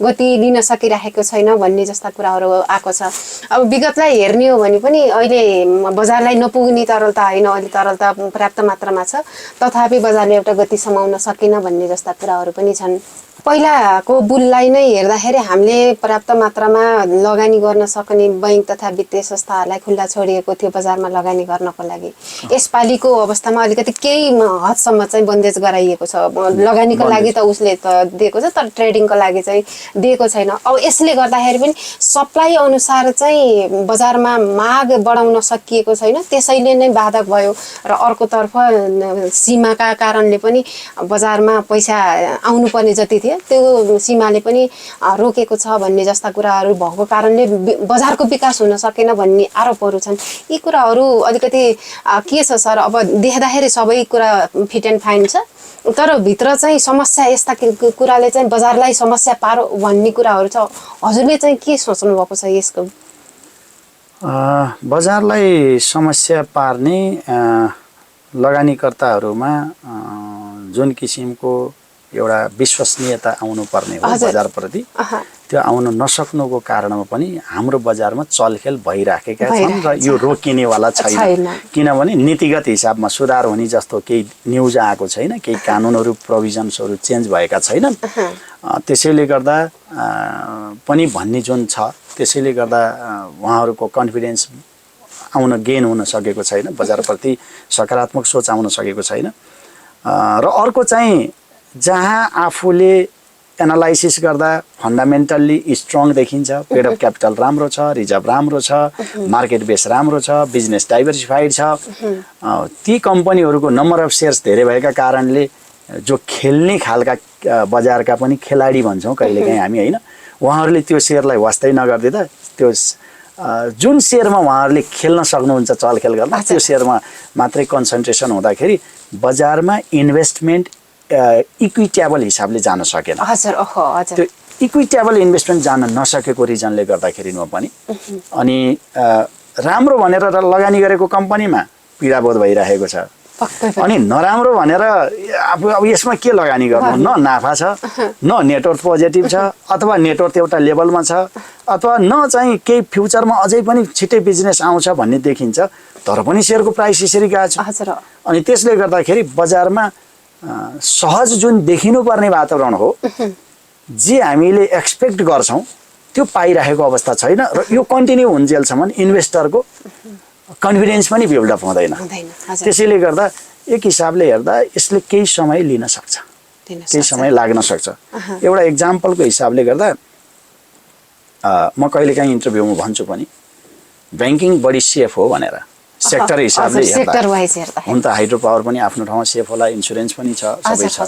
गति लिन सकिरहेको छैन भन्ने जस्ता कुराहरू आएको छ। अब विगतलाई हेर्ने हो भने पनि अहिले बजारलाई नपुग्ने तरलता होइन, अहिले तरलता पर्याप्त मात्रामा छ, तथापि बजारले एउटा गति समाउन सकेन भन्ने जस्ता कुराहरू पनि छन्। पहिलाको बुललाई नै हेर्दाखेरि हामीले पर्याप्त मात्रामा लगानी गर्न सक्ने बैंक तथा वित्तीय संस्थाहरूलाई खुल्ला छोडिएको थियो बजारमा लगानी गर्नको लागि। यसपालिको अवस्थामा अलिकति केही हदसम्म चाहिँ बन्देज गराइएको छ। लगानीको लागि त उसले त दिएको छ तर ट्रेडिङको लागि चाहिँ दिएको छैन। अब यसले गर्दाखेरि पनि सप्लाई अनुसार चाहिँ बजारमा माग बढाउन सकिएको छैन, त्यसैले नै बाधक भयो। र अर्कोतर्फ सीमाका कारणले पनि बजारमा पैसा आउनुपर्ने जति थियो त्यो सीमाले पनि रोकेको छ भन्ने जस्ता कुराहरू भएको कारणले बजारको विकास हुन सकेन भन्ने आरोपहरू छन्। यी कुराहरू अलिकति के छ सर? अब देख्दाखेरि सबै कुरा फिट एन्ड फाइन छ तर भित्र चाहिँ समस्या, यस्ता कुराले चाहिँ बजारलाई समस्या पारो भन्ने कुराहरू छ। हजुरले चाहिँ के सोच्नु भएको छ यसको? बजारलाई समस्या पार्ने लगानीकर्ताहरूमा जुन किसिमको एउटा विश्वसनीयता आउनुपर्ने हो बजारप्रति, त्यो आउन नसक्नुको कारणमा पनि हाम्रो बजारमा चलखेल भइराखेका छन् र यो रोकिनेवाला छैन। किनभने नीतिगत हिसाबमा सुधार हुने जस्तो केही न्युज आएको छैन, केही कानुनहरू प्रोभिजन्सहरू चेन्ज भएका छैनन्। त्यसैले गर्दा पनि भन्ने जुन छ, त्यसैले गर्दा उहाँहरूको कन्फिडेन्स गेन हुन सकेको छैन, बजारप्रति सकारात्मक सोच आउन सकेको छैन। र अर्को चाहिँ जहाँ आफूले एनालाइसिस गर्दा फन्डामेन्टल्ली स्ट्रङ देखिन्छ, पेड अफ क्यापिटल राम्रो छ, रिजर्भ राम्रो छ, मार्केट बेस राम्रो छ, बिजनेस डाइभर्सिफाइड छ, ती कम्पनीहरूको नम्बर अफ सेयर्स धेरै भएका कारणले जो खेल्ने खालका बजारका पनि खेलाडी भन्छौँ कहिलेकाहीँ हामी, होइन, उहाँहरूले त्यो सेयरलाई वास्तै नगरिदिँदा त्यो जुन सेयरमा उहाँहरूले खेल्न सक्नुहुन्छ चलखेल गर्न त्यो सेयरमा मात्रै कन्सन्ट्रेसन हुँदाखेरि बजारमा इन्भेस्टमेन्ट इक्विटेबल हिसाबले जान सकेन। त्यो इक्विटेबल इन्भेस्टमेन्ट जान नसकेको रिजनले गर्दाखेरि पनि अनि राम्रो भनेर लगानी गरेको कम्पनीमा पीडाबोध भइरहेको छ, अनि नराम्रो भनेर अब यसमा के लगानी गर्नु, न नाफा छ, न नेटवर्थ पोजिटिभ छ, अथवा नेटवर्थ एउटा लेभलमा छ, अथवा न चाहिँ केही फ्युचरमा अझै पनि छिट्टै बिजनेस आउँछ भन्ने देखिन्छ, तर पनि सेयरको प्राइस यसरी गएको छ। अनि त्यसले गर्दाखेरि बजारमा सहज जुन देखिनुपर्ने वातावरण हो, जे हामीले एक्सपेक्ट गर्छौँ त्यो पाइरहेको अवस्था छैन र यो कन्टिन्यू हुन्जेलसम्म इन्भेस्टरको कन्फिडेन्स पनि बिल्डअप हुँदैन। त्यसैले गर्दा एक हिसाबले हेर्दा यसले केही समय लिन सक्छ, केही समय लाग्न सक्छ। एउटा इक्जाम्पलको हिसाबले गर्दा म कहिलेकाहीँ इन्टरभ्यूमा भन्छु पनि ब्याङ्किङ बढी सेफ हो भनेर, सेक्टर हिसाबले हेर्दा। हुन त हाइड्रो पावर पनि आफ्नो ठाउँमा सेफ होला, इन्सुरेन्स पनि छ, सबै छ,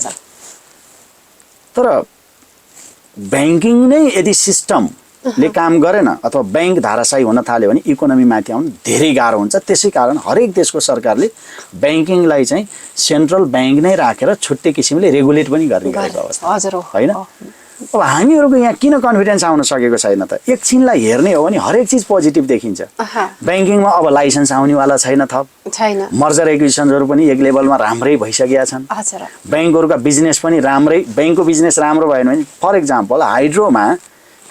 तर ब्याङ्किङ नै यदि सिस्टमले काम गरेन अथवा ब्याङ्क धाराशायी हुन थाल्यो भने इकोनोमी माथि आउनु धेरै गाह्रो हुन्छ। त्यसै कारण हरेक देशको सरकारले ब्याङ्किङलाई चाहिँ सेन्ट्रल ब्याङ्क नै राखेर छुट्टै किसिमले रेगुलेट पनि गर्ने गरेको अवस्था होइन। अब हामीहरूको यहाँ किन कन्फिडेन्स आउन सकेको छैन त? एकछिनलाई हेर्ने हो भने हरेक चिज पोजिटिभ देखिन्छ। ब्याङ्किङमा अब लाइसेन्स आउनेवाला छैन, थप छैन, मर्जर एक्विजिसनहरू पनि एक लेभलमा राम्रै भइसकेका छन्, ब्याङ्कहरूका बिजनेस पनि राम्रै, ब्याङ्कको बिजनेस राम्रो भएन भने फर इक्जाम्पल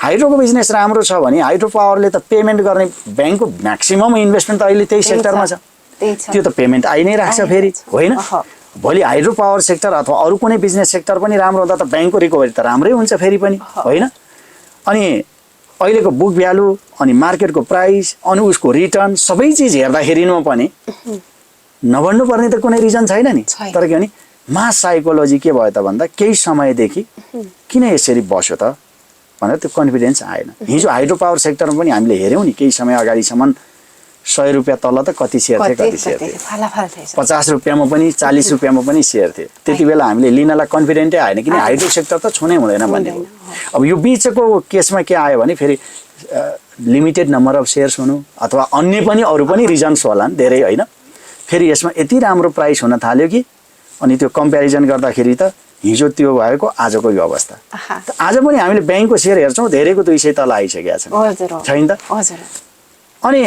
हाइड्रोको बिजनेस राम्रो छ भने हाइड्रो पावरले त पेमेन्ट गर्ने, ब्याङ्कको म्याक्सिमम इन्भेस्टमेन्ट त अहिले त्यही सेक्टरमा छ, त्यो त पेमेन्ट आइ नै राख्छ फेरि, होइन? भोलि हाइड्रो पावर सेक्टर अथवा अरू कुनै बिजनेस सेक्टर पनि राम्रो हुँदा त ब्याङ्कको रिकभरी त राम्रै हुन्छ फेरि पनि, होइन? अनि अहिलेको बुक भ्यालु अनि मार्केटको प्राइस अनि उसको रिटर्न सबै चिज हेर्दाखेरि पनि नबढ्नु पर्ने त कुनै रिजन छैन नि। तर के भने मास साइकोलोजी के भयो त भन्दा केही समयदेखि किन यसरी बस्यो त भनेर त्यो कन्फिडेन्स आएन। हिजो हाइड्रो पावर सेक्टरमा पनि हामीले हेऱ्यौँ नि, केही समय अगाडिसम्म 100 रुपियाँ तल त कति सेयर थिए, कति सेयर थिए, 50 रुपियाँमा पनि 40 रुपियाँमा पनि सेयर थिए। त्यति बेला हामीले लिनलाई कन्फिडेन्टै आएन, किन हाइड्रो सेक्टर त छुनै हुँदैन भन्ने हो। अब यो बिचको केसमा के आयो भने फेरि लिमिटेड नम्बर अफ सेयर्स हुनु अथवा अन्य पनि अरू पनि रिजन्स होलान् धेरै, होइन? फेरि यसमा यति राम्रो प्राइस हुन थाल्यो कि अनि त्यो कम्पेरिजन गर्दाखेरि त हिजो त्यो भएको आजको यो अवस्था। आज पनि हामीले ब्याङ्कको सेयर हेर्छौँ धेरैको 200 तल आइसकेका छन्, छैन त? अनि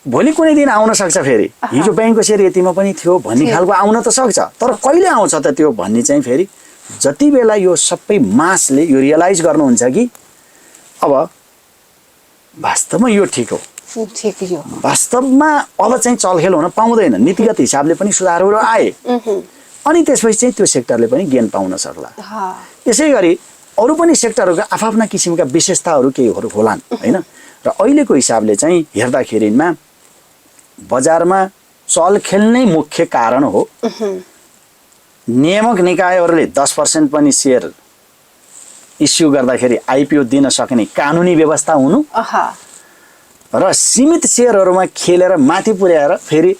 भोलि कुनै दिन आउन सक्छ फेरि हिजो ब्याङ्कको सेयर यतिमा पनि थियो भन्ने खालको आउन त सक्छ, तर कहिले आउँछ त त्यो भन्ने चाहिँ फेरि जति बेला यो सबै मासले यो रियलाइज गर्नुहुन्छ कि अब वास्तवमा यो ठिक हो, वास्तवमा अब चाहिँ चलखेल हुन पाउँदैन, नीतिगत हिसाबले पनि सुधारहरू आए, अनि त्यसपछि चाहिँ त्यो सेक्टरले पनि गेन पाउन सक्ला। यसै गरी अरू पनि सेक्टरहरूका आफ्ना किसिमका विशेषताहरू केहीहरू होलान्, होइन? र अहिलेको हिसाबले चाहिँ हेर्दाखेरिमा बजारमा चलखेल नै मुख्य कारण हो। नियामक निकायहरूले 10% पनि सेयर इस्यु गर्दाखेरि आइपिओ दिन सक्ने कानुनी व्यवस्था हुनु र सीमित सेयरहरूमा खेलेर माथि पुर्याएर फेरि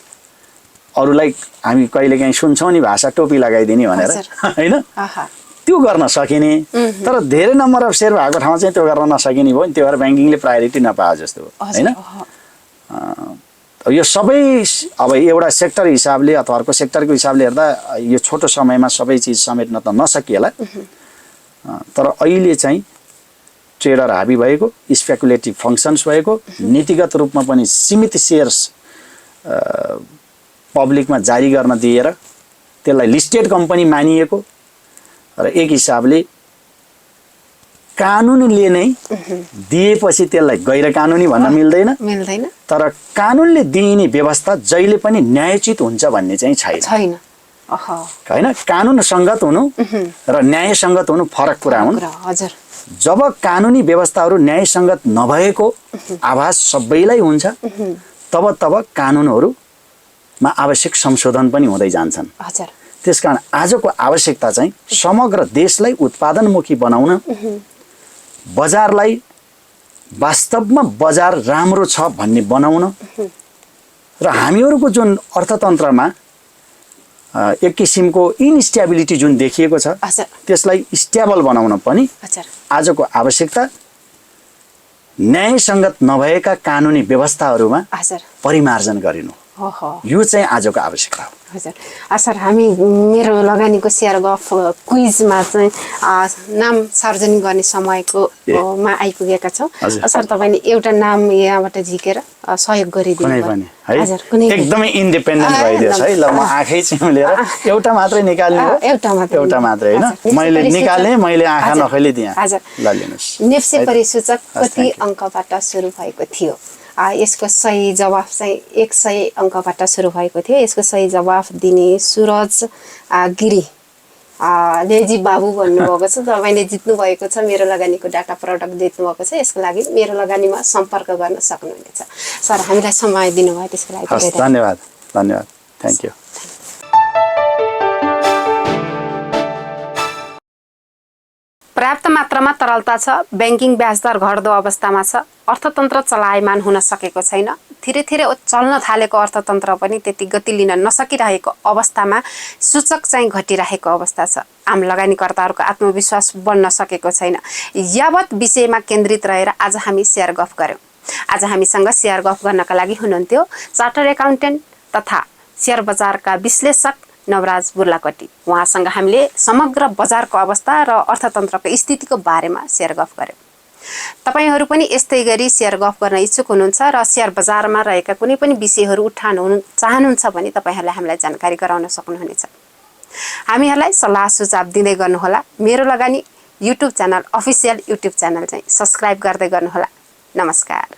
अरूलाई हामी कहिलेकाहीँ सुन्छौँ नि भाषा टोपी लगाइदिने भनेर, होइन? त्यो गर्न सकिने, तर धेरै नम्बर अफ सेयर भएको ठाउँमा चाहिँ त्यो गर्न नसकिने भयो नि, त्यो भएर ब्याङ्किङले प्रायोरिटी नपाए जस्तो हो, होइन? यो सबै अब एउटा सेक्टर हिसाबले अथवा अर्को सेक्टरको हिसाबले हेर्दा यो छोटो समयमा सबै चिज समेट्न त नसकिएला, तर अहिले चाहिँ ट्रेडर हाबी भएको, स्पेकुलेटिभ फङ्सन्स भएको, नीतिगत रूपमा पनि सीमित सेयर्स पब्लिकमा जारी गर्न दिएर त्यसलाई लिस्टेड कम्पनी मानिएको र एक हिसाबले कानुनले नै दिएपछि त्यसलाई गैर कानुनी भन्न मिल्दैन तर कानुनले दिइने व्यवस्था जहिले पनि न्यायोचित हुन्छ भन्ने चाहिँ छैन हैन कानुन संगत हुनु र न्याय संगत हुनु फरक कुरा हुन् हजुर जब कानुनी व्यवस्थाहरू न्याय संगत नभएको आभास सबैलाई हुन्छ तब कानुनहरूमा आवश्यक संशोधन पनि हुँदै जान्छन् हजुर त्यसकारण आजको आवश्यकता चाहिँ समग्र देशलाई उत्पादनमुखी बनाउन बजारलाई वास्तवमा बजार राम्रो छ भन्ने बनाउन र हामीहरूको जुन अर्थतन्त्रमा एक किसिमको इनस्टेबिलिटी जुन देखिएको छ त्यसलाई स्टेबल बनाउन पनि आजको आवश्यकता न्यायसङ्गत नभएका कानुनी व्यवस्थाहरूमा परिमार्जन गरिनु यो चाहिँ आजको आवश्यकता हो हजुर सर हामी मेरो लगानीको सेयर गफ क्विजमा चाहिँ नाम सार्वजनिक गर्ने समयको मा आइपुगेका छौँ सर तपाईँले एउटा नाम यहाँबाट झिकेर सहयोग गरिदिनु है एकदमै इन्डिपेन्डेन्ट भइदियोस् है ल म आँखै चिम्लेर एउटा मात्रै निकाल्ने हो एउटा मात्रै हैन मैले निकाले मैले आँखा नखैले दिएँ ल लिनुस् नेप्से परिसूचक कति अङ्कबाट सुरु भएको थियो यसको सही जवाफ चाहिँ 100 अङ्कबाट सुरु भएको थियो यसको सही जवाफ दिने सुरज गिरी लेजी बाबु भन्नुभएको छ तपाईँले जित्नु भएको छ मेरो लगानीको डाटा प्रडक्ट जित्नु भएको छ यसको लागि मेरो लगानीमा सम्पर्क गर्न सक्नुहुनेछ सर हामीलाई समय दिनुभयो त्यसको लागि धन्यवाद थ्याङ्क यू पर्याप्त मात्रामा तरलता छ ब्याङ्किङ ब्याज दर घट्दो अवस्थामा छ अर्थतन्त्र चलायमान हुन सकेको छैन धीरे धीरे चल्न थालेको अर्थतन्त्र पनि त्यति गति लिन नसकिरहेको अवस्थामा सूचक चाहिँ घटिरहेको अवस्था छ आम लगानीकर्ताहरूको आत्मविश्वास बढ्न सकेको छैन यावत विषयमा केन्द्रित रहेर आज हामी सेयर गफ गर्यौं आज हामीसँग सेयर गफ गर्नका लागि हुनुहुन्थ्यो चार्टर एकाउन्टेन्ट तथा सेयर बजारका विश्लेषक नवराज बुर्लाकोटी उहाँसँग हामीले समग्र बजारको अवस्था र अर्थतन्त्रको स्थितिको बारेमा सेयर गफ गर्यौं तपाईहरु पनि यस्तै गरी सेयर गफ गर्न इच्छुक हुनुहुन्छ र सेयर बजारमा रहेका कुनै पनि विषयहरू उठाउन चाहनुहुन्छ भने तपाईहरुले हामीलाई जानकारी गराउन सक्नुहुनेछ हामीहरुलाई सल्लाह सुझाव दिँदै गर्नुहोला मेरो लगानी YouTube channel official YouTube channel चाहिँ सब्स्क्राइब गर्दै गर्नुहोला नमस्कार